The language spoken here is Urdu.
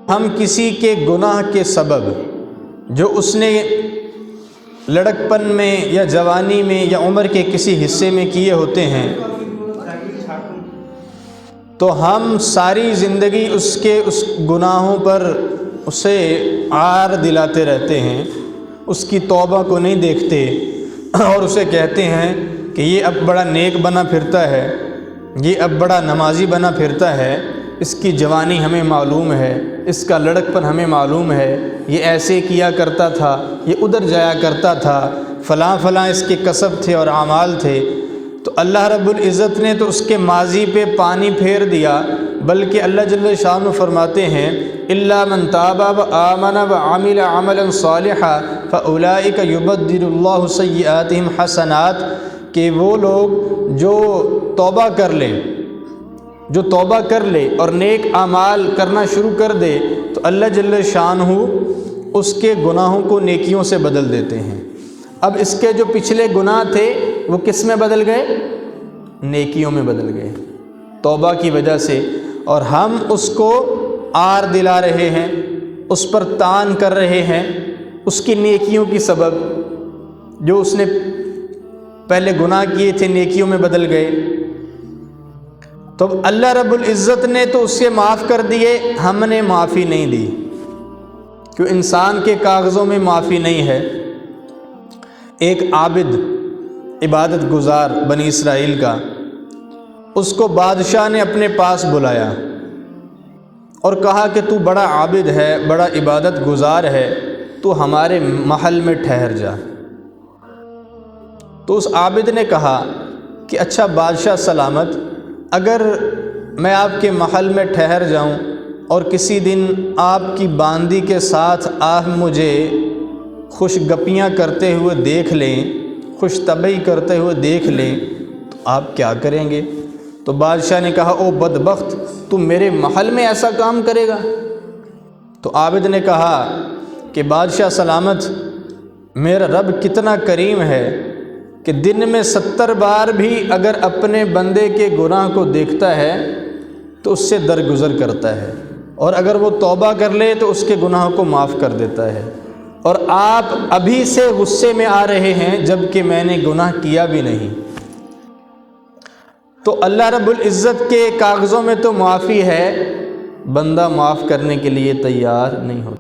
ہم کسی کے گناہ کے سبب جو اس نے لڑکپن میں یا جوانی میں یا عمر کے کسی حصے میں کیے ہوتے ہیں تو ہم ساری زندگی اس گناہوں پر اسے عار دلاتے رہتے ہیں، اس کی توبہ کو نہیں دیکھتے اور اسے کہتے ہیں کہ یہ اب بڑا نیک بنا پھرتا ہے، یہ اب بڑا نمازی بنا پھرتا ہے، اس کی جوانی ہمیں معلوم ہے، اس کا لڑکپن ہمیں معلوم ہے، یہ ایسے کیا کرتا تھا، یہ ادھر جایا کرتا تھا، فلاں فلاں اس کے کسب تھے اور اعمال تھے۔ تو اللہ رب العزت نے تو اس کے ماضی پہ پانی پھیر دیا، بلکہ اللہ جل شانہ فرماتے ہیں الا من تاب وآمن وعمل عملا صالحا فاولئک یبدل اللہ سیئاتہم حسنات، کہ وہ لوگ جو توبہ کر لے اور نیک اعمال کرنا شروع کر دے تو اللہ جل شانہ اس کے گناہوں کو نیکیوں سے بدل دیتے ہیں۔ اب اس کے جو پچھلے گناہ تھے وہ کس میں بدل گئے؟ نیکیوں میں بدل گئے توبہ کی وجہ سے، اور ہم اس کو عار دلا رہے ہیں، اس پر تان کر رہے ہیں، اس کی نیکیوں کی سبب جو اس نے پہلے گناہ کیے تھے نیکیوں میں بدل گئے۔ تو اللہ رب العزت نے تو اسے معاف کر دیے، ہم نے معافی نہیں دی، کیوں انسان کے کاغذوں میں معافی نہیں ہے۔ ایک عابد عبادت گزار بنی اسرائیل کا، اس کو بادشاہ نے اپنے پاس بلایا اور کہا کہ تو بڑا عابد ہے، بڑا عبادت گزار ہے، تو ہمارے محل میں ٹھہر جا۔ تو اس عابد نے کہا کہ اچھا بادشاہ سلامت، اگر میں آپ کے محل میں ٹھہر جاؤں اور کسی دن آپ کی باندی کے ساتھ آپ مجھے خوش گپیاں کرتے ہوئے دیکھ لیں، خوش طبعی کرتے ہوئے دیکھ لیں، تو آپ کیا کریں گے؟ تو بادشاہ نے کہا او بدبخت، تم میرے محل میں ایسا کام کرے گا؟ تو عابد نے کہا کہ بادشاہ سلامت، میرا رب کتنا کریم ہے کہ دن میں 70 بار بھی اگر اپنے بندے کے گناہ کو دیکھتا ہے تو اس سے درگزر کرتا ہے، اور اگر وہ توبہ کر لے تو اس کے گناہوں کو معاف کر دیتا ہے، اور آپ ابھی سے غصے میں آ رہے ہیں جب کہ میں نے گناہ کیا بھی نہیں۔ تو اللہ رب العزت کے کاغذوں میں تو معافی ہے، بندہ معاف کرنے کے لیے تیار نہیں ہوتا۔